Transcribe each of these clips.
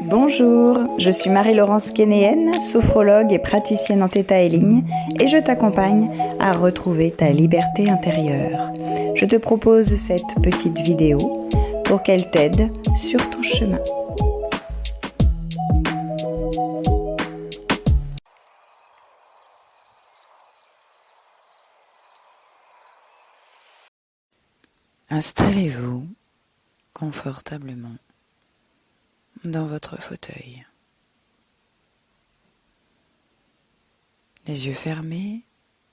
Bonjour, je suis Marie-Laurence Kénéenne, sophrologue et praticienne en Theta Healing et je t'accompagne à retrouver ta liberté intérieure. Je te propose cette petite vidéo pour qu'elle t'aide sur ton chemin. Installez-vous confortablement dans votre fauteuil. Les yeux fermés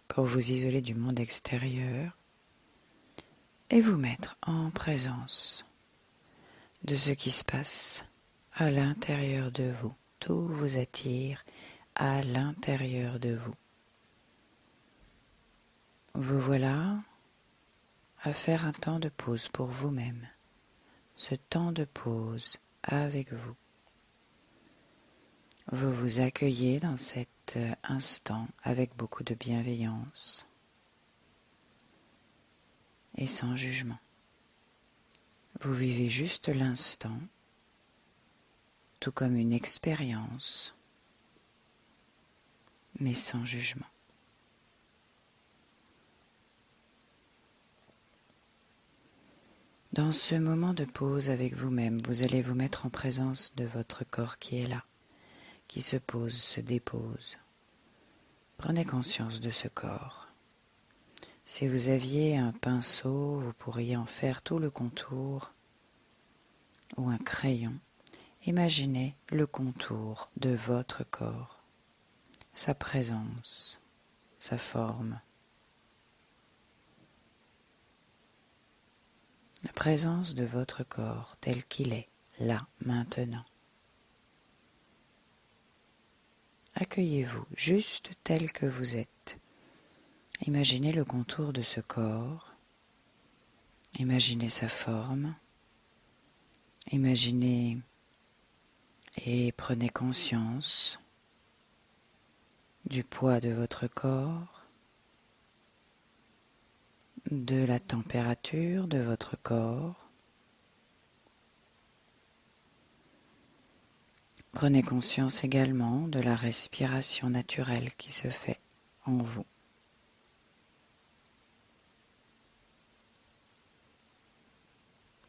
pour vous isoler du monde extérieur et vous mettre en présence de ce qui se passe à l'intérieur de vous. Tout vous attire à l'intérieur de vous. Vous voilà à faire un temps de pause pour vous-même. Ce temps de pause avec vous. Vous vous accueillez dans cet instant avec beaucoup de bienveillance et sans jugement. Vous vivez juste l'instant, tout comme une expérience, mais sans jugement. Dans ce moment de pause avec vous-même, vous allez vous mettre en présence de votre corps qui est là, qui se pose, se dépose. Prenez conscience de ce corps. Si vous aviez un pinceau, vous pourriez en faire tout le contour, ou un crayon. Imaginez le contour de votre corps, sa présence, sa forme. La présence de votre corps tel qu'il est, là, maintenant. Accueillez-vous juste tel que vous êtes. Imaginez le contour de ce corps. Imaginez sa forme. Imaginez et prenez conscience du poids de votre corps, de la température de votre corps. Prenez conscience également de la respiration naturelle qui se fait en vous.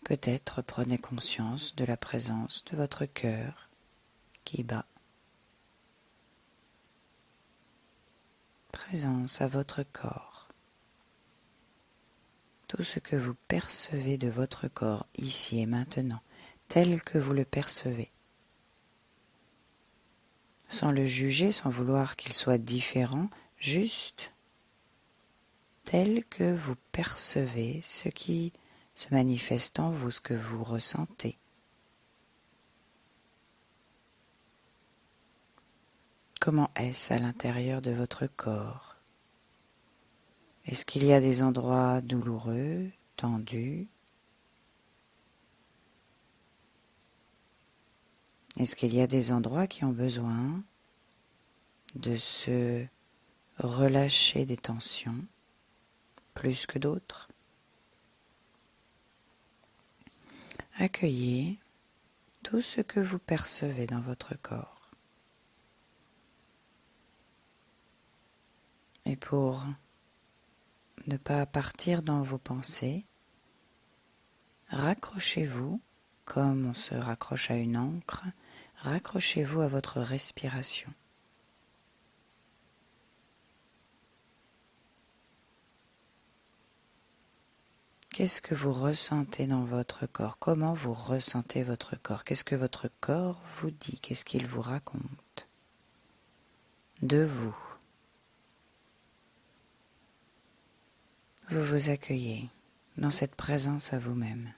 Peut-être prenez conscience de la présence de votre cœur qui bat. Présence à votre corps. Tout ce que vous percevez de votre corps ici et maintenant, tel que vous le percevez. Sans le juger, sans vouloir qu'il soit différent, juste tel que vous percevez ce qui se manifeste en vous, ce que vous ressentez. Comment est-ce à l'intérieur de votre corps ? Est-ce qu'il y a des endroits douloureux, tendus ? Est-ce qu'il y a des endroits qui ont besoin de se relâcher des tensions plus que d'autres ? Accueillez tout ce que vous percevez dans votre corps. Et pour ne pas partir dans vos pensées, raccrochez-vous, comme on se raccroche à une ancre, raccrochez-vous à votre respiration. Qu'est-ce que vous ressentez dans votre corps ? Comment vous ressentez votre corps ? Qu'est-ce que votre corps vous dit ? Qu'est-ce qu'il vous raconte de vous ? Vous vous accueillez dans cette présence à vous-même.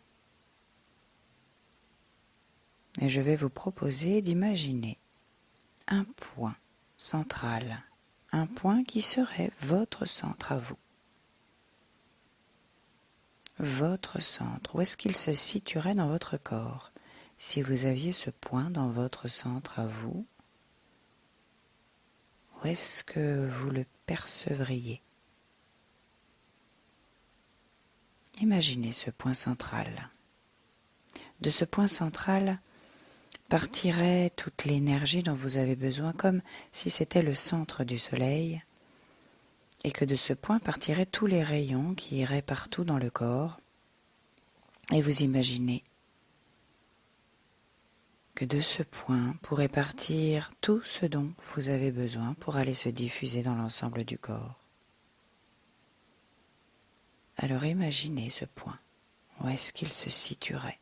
Et je vais vous proposer d'imaginer un point central, un point qui serait votre centre à vous. Votre centre, où est-ce qu'il se situerait dans votre corps ? Si vous aviez ce point dans votre centre à vous, où est-ce que vous le percevriez ? Imaginez ce point central. De ce point central, partirait toute l'énergie dont vous avez besoin, comme si c'était le centre du soleil, et que de ce point partiraient tous les rayons qui iraient partout dans le corps, et vous imaginez que de ce point pourrait partir tout ce dont vous avez besoin pour aller se diffuser dans l'ensemble du corps. Alors imaginez ce point. Où est-ce qu'il se situerait?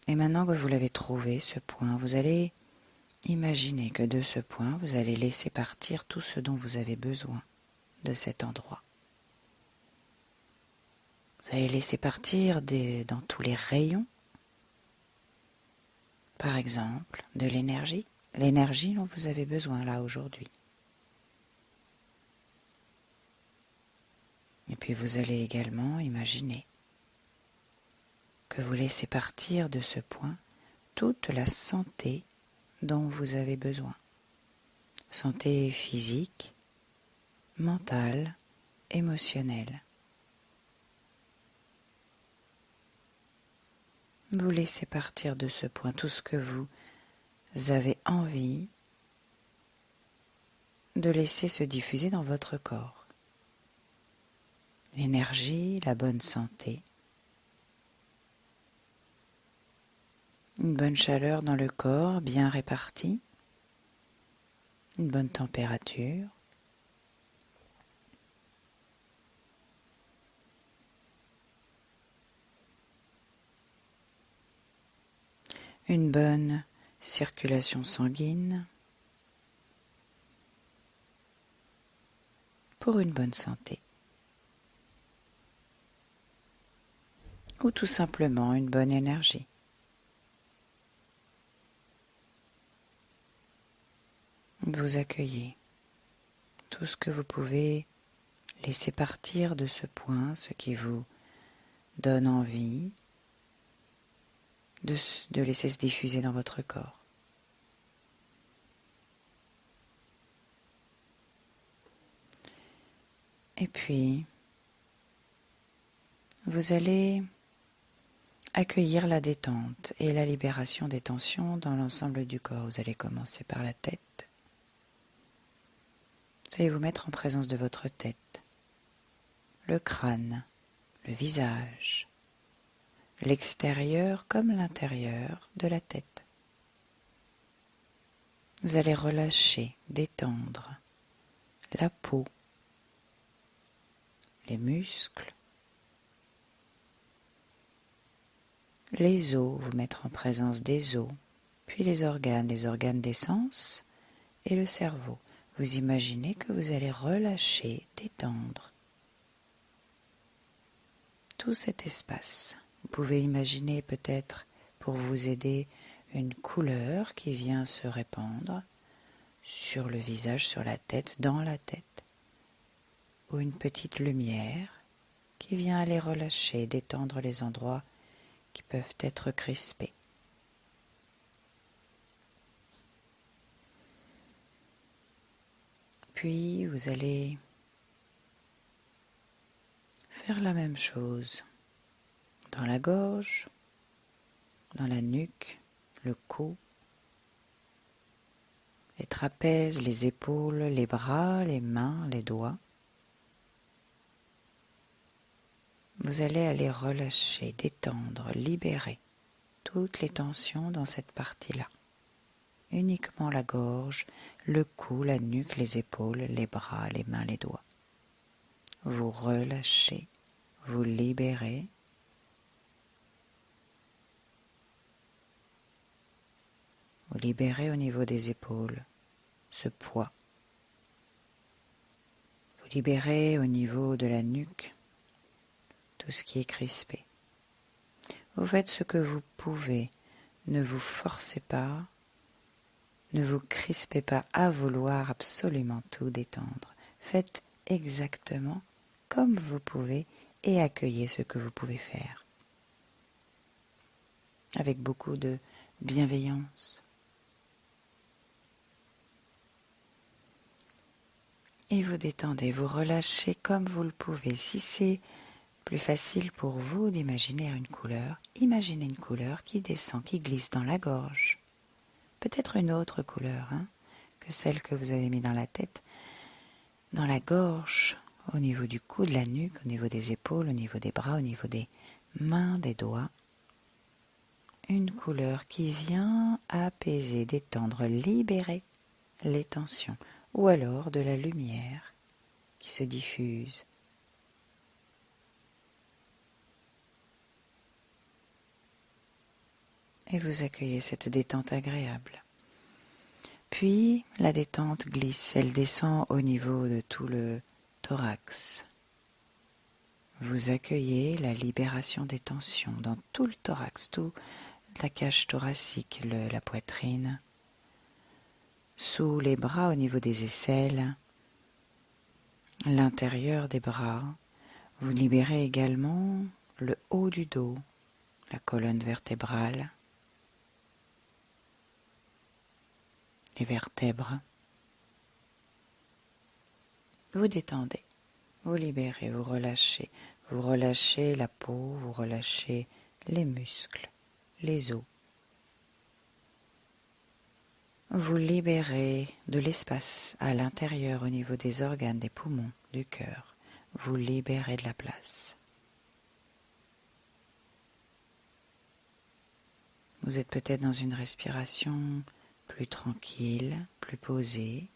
Et maintenant que vous l'avez trouvé, ce point, vous allez imaginer que de ce point, vous allez laisser partir tout ce dont vous avez besoin de cet endroit. Vous allez laisser partir dans tous les rayons, par exemple, de l'énergie dont vous avez besoin là aujourd'hui. Et puis vous allez également imaginer que vous laissez partir de ce point toute la santé dont vous avez besoin. Santé physique, mentale, émotionnelle. Vous laissez partir de ce point tout ce que vous avez envie de laisser se diffuser dans votre corps. L'énergie, la bonne santé, une bonne chaleur dans le corps bien répartie, une bonne température, une bonne circulation sanguine pour une bonne santé. Ou tout simplement une bonne énergie. Vous accueillez tout ce que vous pouvez laisser partir de ce point, ce qui vous donne envie de laisser se diffuser dans votre corps. Et puis, vous allez accueillir la détente et la libération des tensions dans l'ensemble du corps. Vous allez commencer par la tête. Vous allez vous mettre en présence de votre tête, le crâne, le visage, l'extérieur comme l'intérieur de la tête. Vous allez relâcher, détendre la peau, les muscles, les os, vous mettre en présence des os, puis les organes des sens et le cerveau. Vous imaginez que vous allez relâcher, détendre tout cet espace. Vous pouvez imaginer peut-être, pour vous aider, une couleur qui vient se répandre sur le visage, sur la tête, dans la tête, ou une petite lumière qui vient aller relâcher, détendre les endroits qui peuvent être crispés. Puis vous allez faire la même chose dans la gorge, dans la nuque, le cou, les trapèzes, les épaules, les bras, les mains, les doigts. Vous allez aller relâcher, détendre, libérer toutes les tensions dans cette partie-là. Uniquement la gorge, le cou, la nuque, les épaules, les bras, les mains, les doigts. Vous relâchez, vous libérez. Vous libérez au niveau des épaules ce poids. Vous libérez au niveau de la nuque tout ce qui est crispé. Vous faites ce que vous pouvez. Ne vous forcez pas. Ne vous crispez pas à vouloir absolument tout détendre. Faites exactement comme vous pouvez et accueillez ce que vous pouvez faire. Avec beaucoup de bienveillance. Et vous détendez, vous relâchez comme vous le pouvez. Si c'est Plus facile pour vous d'imaginer une couleur. Imaginez une couleur qui descend, qui glisse dans la gorge. Peut-être une autre couleur que celle que vous avez mise dans la tête, dans la gorge, au niveau du cou, de la nuque, au niveau des épaules, au niveau des bras, au niveau des mains, des doigts. Une couleur qui vient apaiser, détendre, libérer les tensions, ou alors de la lumière qui se diffuse. Et vous accueillez cette détente agréable. Puis la détente glisse, elle descend au niveau de tout le thorax. Vous accueillez la libération des tensions dans tout le thorax, toute la cage thoracique, la poitrine, sous les bras au niveau des aisselles, l'intérieur des bras. Vous libérez également le haut du dos, la colonne vertébrale, les vertèbres. Vous détendez, vous libérez, vous relâchez la peau, vous relâchez les muscles, les os. Vous libérez de l'espace à l'intérieur au niveau des organes, des poumons, du cœur. Vous libérez de la place. Vous êtes peut-être dans une respiration plus tranquille, plus posée,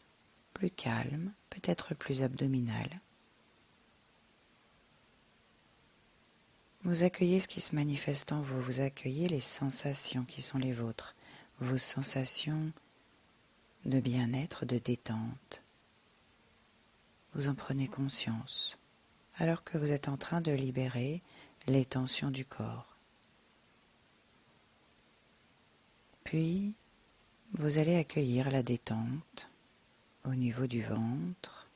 plus calme, peut-être plus abdominale. Vous accueillez ce qui se manifeste en vous, vous accueillez les sensations qui sont les vôtres, vos sensations de bien-être, de détente. Vous en prenez conscience, alors que vous êtes en train de libérer les tensions du corps. Puis, vous allez accueillir la détente au niveau du ventre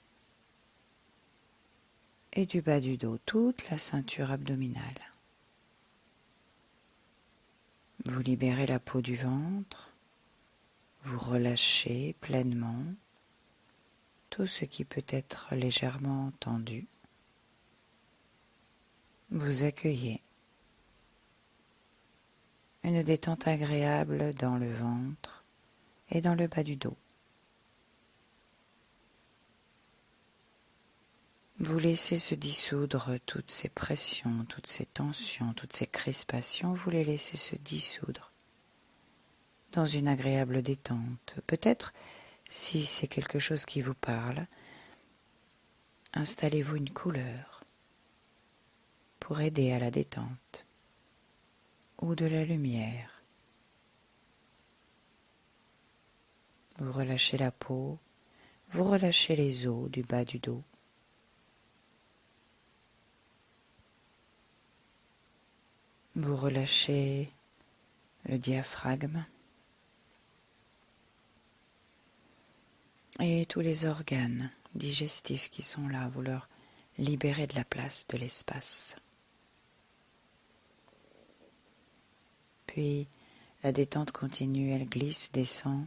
et du bas du dos, toute la ceinture abdominale. Vous libérez la peau du ventre, vous relâchez pleinement tout ce qui peut être légèrement tendu. Vous accueillez une détente agréable dans le ventre et dans le bas du dos. Vous laissez se dissoudre toutes ces pressions, toutes ces tensions, toutes ces crispations, vous les laissez se dissoudre dans une agréable détente. Peut-être, si c'est quelque chose qui vous parle, installez-vous une couleur pour aider à la détente ou de la lumière. Vous relâchez la peau, vous relâchez les os du bas du dos. Vous relâchez le diaphragme et tous les organes digestifs qui sont là, vous leur libérez de la place, de l'espace. Puis la détente continue, elle glisse, descend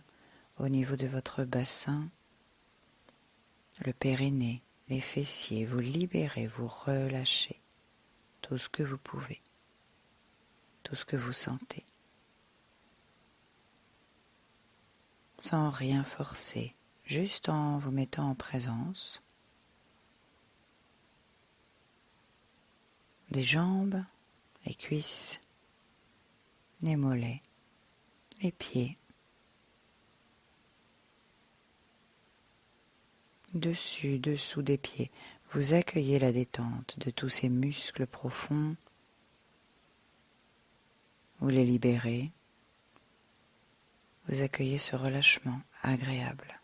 au niveau de votre bassin, le périnée, les fessiers, vous libérez, vous relâchez tout ce que vous pouvez, tout ce que vous sentez, sans rien forcer, juste en vous mettant en présence des jambes, les cuisses, les mollets, les pieds, dessus, dessous des pieds. Vous accueillez la détente de tous ces muscles profonds. Vous les libérez. Vous accueillez ce relâchement agréable.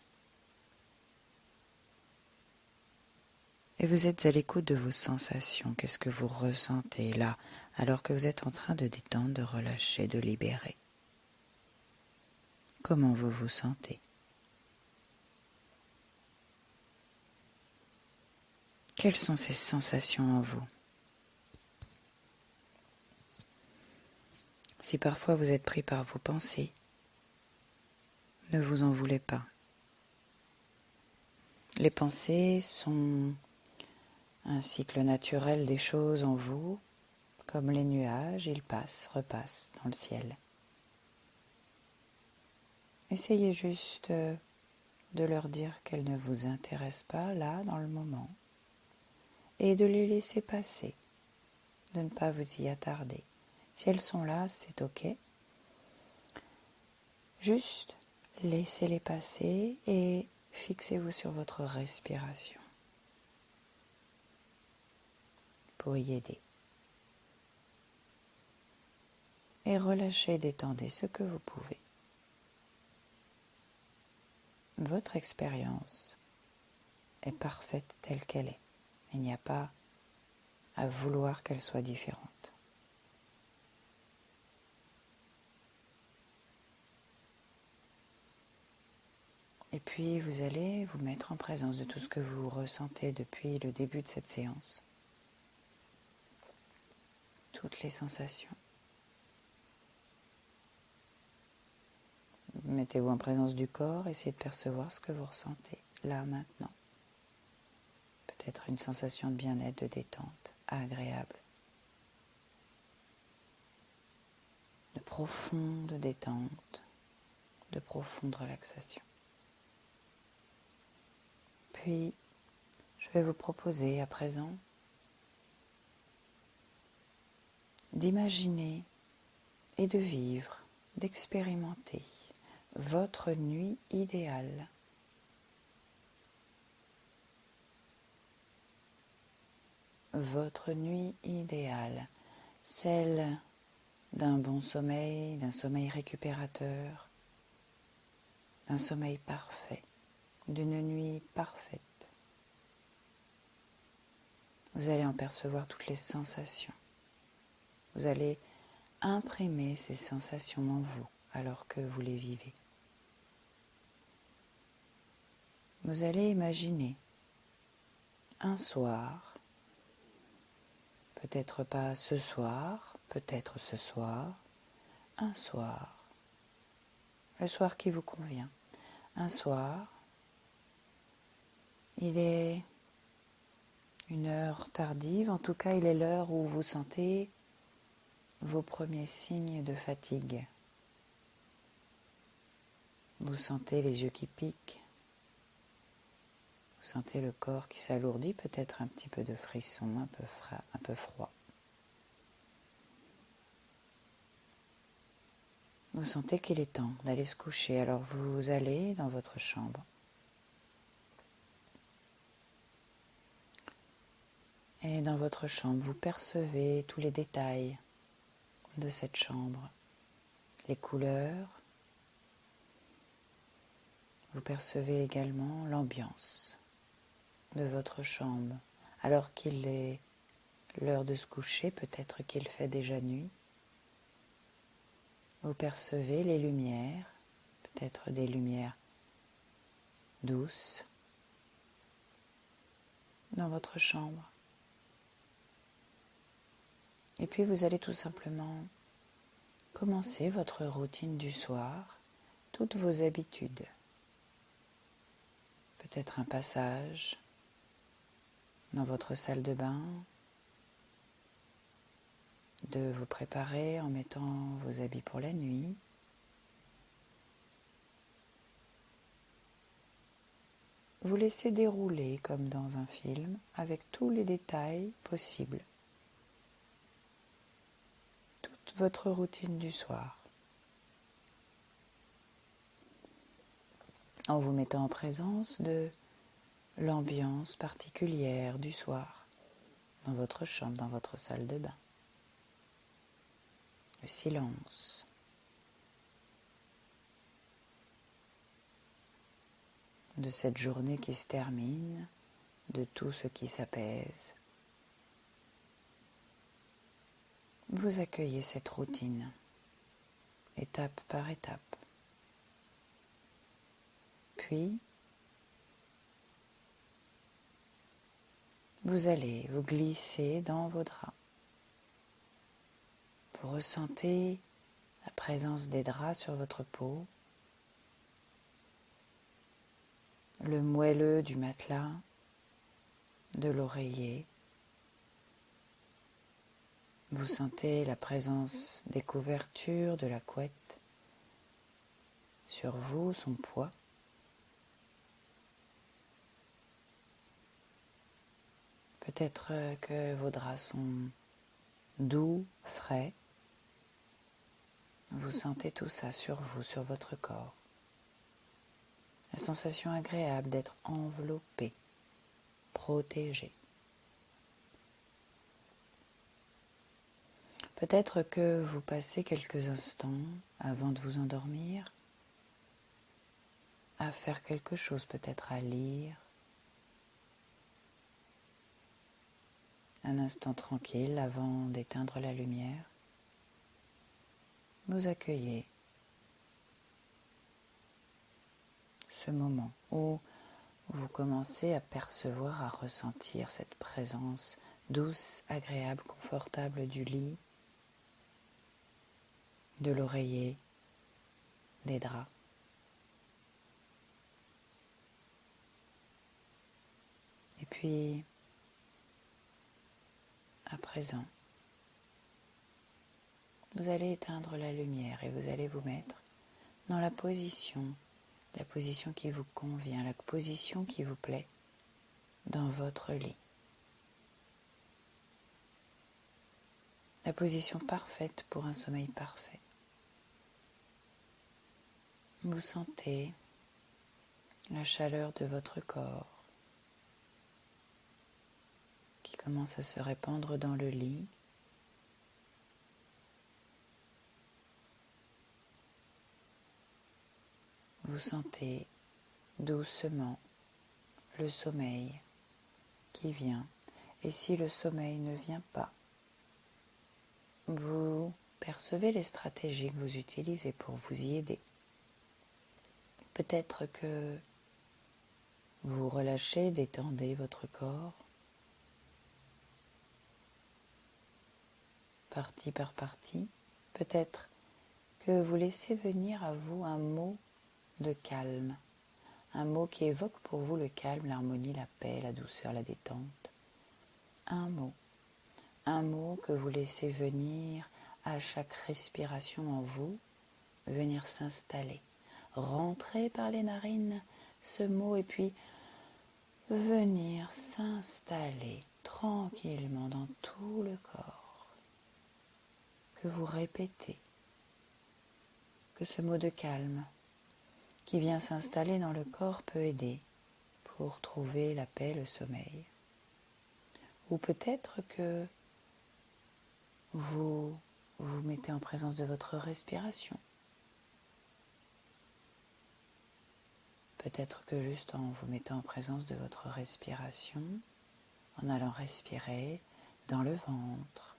Et vous êtes à l'écoute de vos sensations. Qu'est-ce que vous ressentez là, alors que vous êtes en train de détendre, de relâcher, de libérer? Comment vous vous sentez? Quelles sont ces sensations en vous? Si parfois vous êtes pris par vos pensées, ne vous en voulez pas. Les pensées sont un cycle naturel des choses en vous, comme les nuages, ils passent, repassent dans le ciel. Essayez juste de leur dire qu'elles ne vous intéressent pas là, dans le moment, et de les laisser passer, de ne pas vous y attarder. Si elles sont là, c'est ok. Juste laissez-les passer et fixez-vous sur votre respiration pour y aider. Et relâchez, détendez ce que vous pouvez. Votre expérience est parfaite telle qu'elle est. Il n'y a pas à vouloir qu'elle soit différente. Et puis vous allez vous mettre en présence de tout ce que vous ressentez depuis le début de cette séance. Toutes les sensations. Mettez-vous en présence du corps, essayez de percevoir ce que vous ressentez, là, maintenant. Peut-être une sensation de bien-être, de détente, agréable. De profonde détente, de profonde relaxation. Puis, je vais vous proposer à présent d'imaginer et de vivre, d'expérimenter votre nuit idéale. Votre nuit idéale, celle d'un bon sommeil, d'un sommeil récupérateur, d'un sommeil parfait, d'une nuit parfaite. Vous allez en percevoir toutes les sensations. Vous allez imprimer ces sensations en vous alors que vous les vivez. Vous allez imaginer un soir, peut-être pas ce soir, peut-être ce soir, un soir, le soir qui vous convient. Un soir, il est une heure tardive, en tout cas il est l'heure où vous sentez vos premiers signes de fatigue. Vous sentez les yeux qui piquent, vous sentez le corps qui s'alourdit, peut-être un petit peu de frisson, un peu froid. Vous sentez qu'il est temps d'aller se coucher, alors vous allez dans votre chambre. Et dans votre chambre, vous percevez tous les détails de cette chambre, les couleurs. Vous percevez également l'ambiance de votre chambre. Alors qu'il est l'heure de se coucher, peut-être qu'il fait déjà nuit. Vous percevez les lumières, peut-être des lumières douces dans votre chambre. Et puis vous allez tout simplement commencer votre routine du soir, toutes vos habitudes. Peut-être un passage dans votre salle de bain, de vous préparer en mettant vos habits pour la nuit. Vous laissez dérouler comme dans un film avec tous les détails possibles. Toute votre routine du soir. En vous mettant en présence de l'ambiance particulière du soir dans votre chambre, dans votre salle de bain. Le silence. De cette journée qui se termine, de tout ce qui s'apaise. Vous accueillez cette routine, étape par étape. Puis, vous allez vous glisser dans vos draps. Vous ressentez la présence des draps sur votre peau, le moelleux du matelas, de l'oreiller, Vous sentez la présence des couvertures, de la couette sur vous, son poids. Peut-être que vos draps sont doux, frais. Vous sentez tout ça sur vous, sur votre corps. La sensation agréable d'être enveloppé, protégé. Peut-être que vous passez quelques instants avant de vous endormir à faire quelque chose, peut-être à lire. Un instant tranquille avant d'éteindre la lumière. Vous accueillez ce moment où vous commencez à percevoir, à ressentir cette présence douce, agréable, confortable du lit, de l'oreiller, des draps. Et puis, à présent, vous allez éteindre la lumière et vous allez vous mettre dans la position qui vous convient, la position qui vous plaît dans votre lit. La position parfaite pour un sommeil parfait. Vous sentez la chaleur de votre corps qui commence à se répandre dans le lit. Vous sentez doucement le sommeil qui vient. Et si le sommeil ne vient pas, vous percevez les stratégies que vous utilisez pour vous y aider. Peut-être que vous relâchez, détendez votre corps, partie par partie. Peut-être que vous laissez venir à vous un mot de calme, un mot qui évoque pour vous le calme, l'harmonie, la paix, la douceur, la détente. Un mot que vous laissez venir à chaque respiration en vous, venir s'installer, rentrer par les narines ce mot et puis venir s'installer tranquillement dans tout le corps, que vous répétez, que ce mot de calme qui vient s'installer dans le corps peut aider pour trouver la paix, le sommeil. Ou peut-être que vous vous mettez en présence de votre respiration. Peut-être que juste en vous mettant en présence de votre respiration, en allant respirer dans le ventre,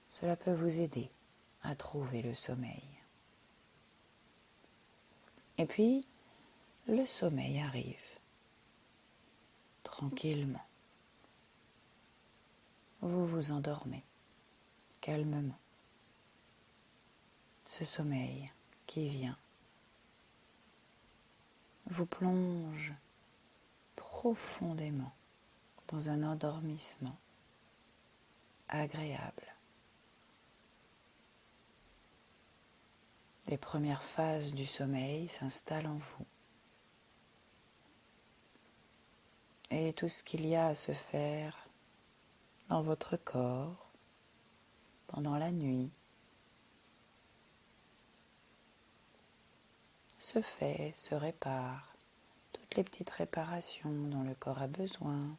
cela peut vous aider à trouver le sommeil. Et puis, le sommeil arrive, tranquillement. Vous vous endormez, calmement. Ce sommeil qui vient vous plonge profondément dans un endormissement agréable. Les premières phases du sommeil s'installent en vous. Et tout ce qu'il y a à se faire dans votre corps pendant la nuit se fait, se répare, toutes les petites réparations dont le corps a besoin.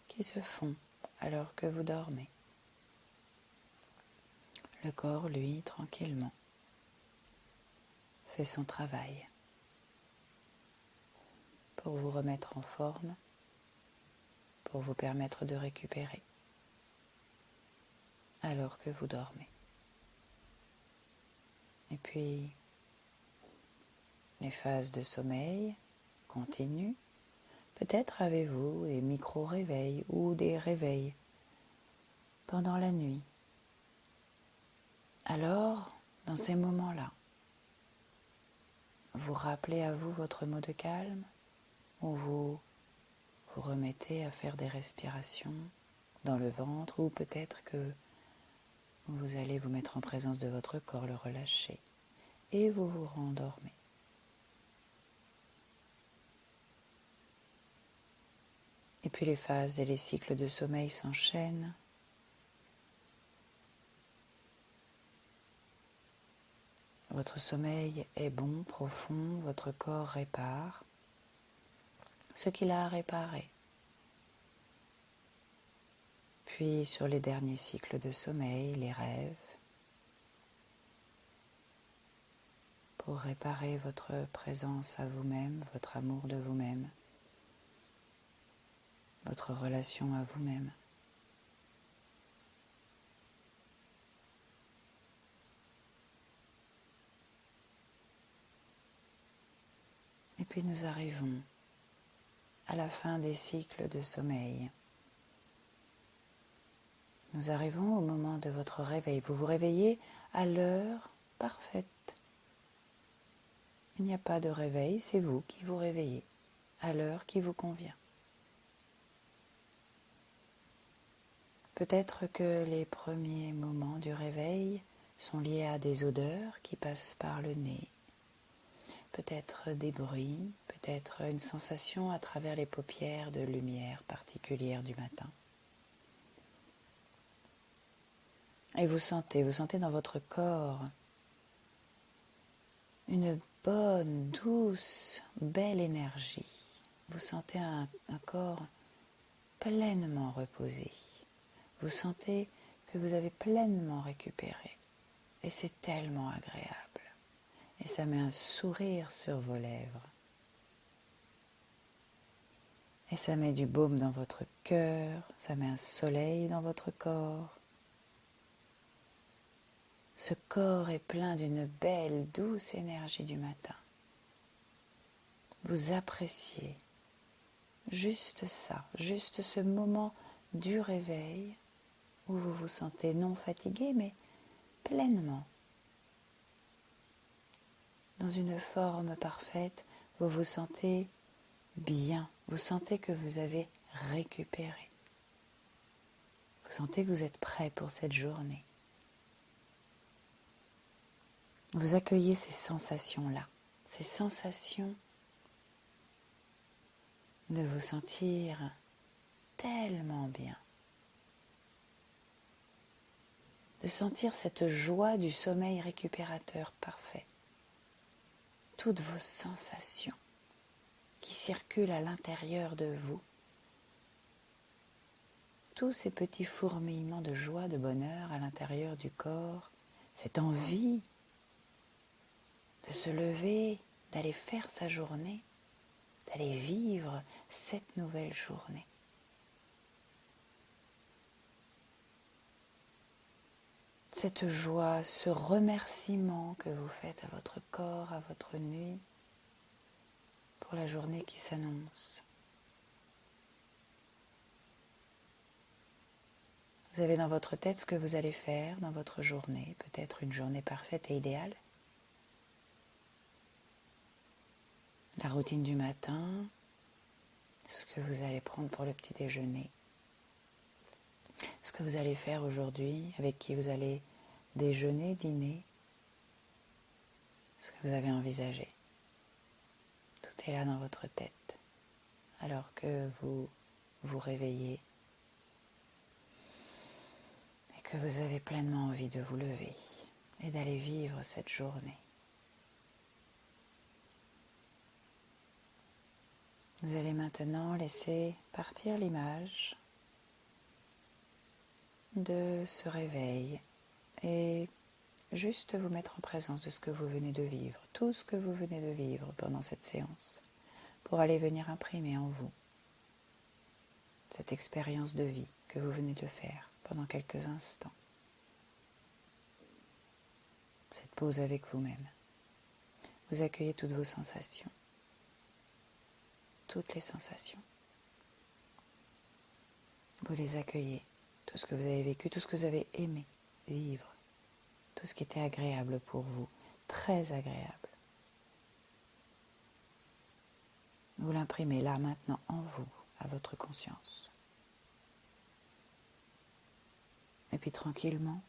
Qui se font alors que vous dormez. Le corps, lui, tranquillement, fait son travail pour vous remettre en forme, pour vous permettre de récupérer alors que vous dormez. Et puis, les phases de sommeil continuent. Peut-être avez-vous des micro-réveils ou des réveils pendant la nuit. Alors, dans ces moments-là, vous rappelez à vous votre mot de calme, ou vous vous remettez à faire des respirations dans le ventre, ou peut-être que vous allez vous mettre en présence de votre corps, le relâcher, et vous vous rendormez. Et puis les phases et les cycles de sommeil s'enchaînent. Votre sommeil est bon, profond, votre corps répare ce qu'il a à réparer. Puis sur les derniers cycles de sommeil, les rêves, pour réparer votre présence à vous-même, votre amour de vous-même, votre relation à vous-même. Et puis nous arrivons à la fin des cycles de sommeil. Nous arrivons au moment de votre réveil. Vous vous réveillez à l'heure parfaite. Il n'y a pas de réveil, c'est vous qui vous réveillez à l'heure qui vous convient. Peut-être que les premiers moments du réveil sont liés à des odeurs qui passent par le nez, peut-être des bruits, peut-être une sensation à travers les paupières de lumière particulière du matin. Et vous sentez dans votre corps une bonne, douce, belle énergie. Vous sentez un corps pleinement reposé. Vous sentez que vous avez pleinement récupéré. Et c'est tellement agréable. Et ça met un sourire sur vos lèvres. Et ça met du baume dans votre cœur, ça met un soleil dans votre corps. Ce corps est plein d'une belle, douce énergie du matin. Vous appréciez juste ça, juste ce moment du réveil où vous vous sentez non fatigué, mais pleinement. Dans une forme parfaite, vous vous sentez bien, vous sentez que vous avez récupéré. Vous sentez que vous êtes prêt pour cette journée. Vous accueillez ces sensations-là, ces sensations de vous sentir tellement bien, de sentir cette joie du sommeil récupérateur parfait, toutes vos sensations qui circulent à l'intérieur de vous, tous ces petits fourmillements de joie, de bonheur à l'intérieur du corps, cette envie de se lever, d'aller faire sa journée, d'aller vivre cette nouvelle journée. Cette joie, ce remerciement que vous faites à votre corps, à votre nuit, pour la journée qui s'annonce. Vous avez dans votre tête ce que vous allez faire dans votre journée, peut-être une journée parfaite et idéale. La routine du matin, ce que vous allez prendre pour le petit déjeuner, ce que vous allez faire aujourd'hui, avec qui vous allez déjeuner, dîner, ce que vous avez envisagé. Tout est là dans votre tête, alors que vous vous réveillez et que vous avez pleinement envie de vous lever et d'aller vivre cette journée. Vous allez maintenant laisser partir l'image de ce réveil et juste vous mettre en présence de ce que vous venez de vivre, tout ce que vous venez de vivre pendant cette séance, pour aller venir imprimer en vous cette expérience de vie que vous venez de faire pendant quelques instants. Cette pause avec vous-même. Vous accueillez toutes vos sensations. Toutes les sensations. Vous les accueillez, tout ce que vous avez vécu, tout ce que vous avez aimé vivre, tout ce qui était agréable pour vous, très agréable. Vous l'imprimez là, maintenant, en vous, à votre conscience. Et puis tranquillement,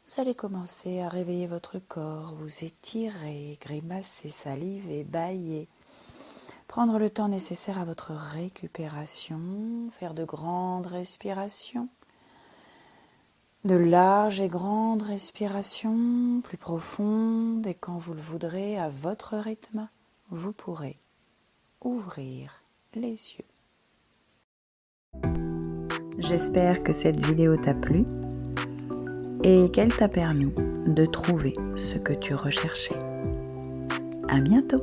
vous allez commencer à réveiller votre corps, vous étirer, grimacer, saliver, bâiller, prendre le temps nécessaire à votre récupération, faire de grandes respirations, de larges et grandes respirations, plus profondes, et quand vous le voudrez, à votre rythme, vous pourrez ouvrir les yeux. J'espère que cette vidéo t'a plu et qu'elle t'a permis de trouver ce que tu recherchais. À bientôt!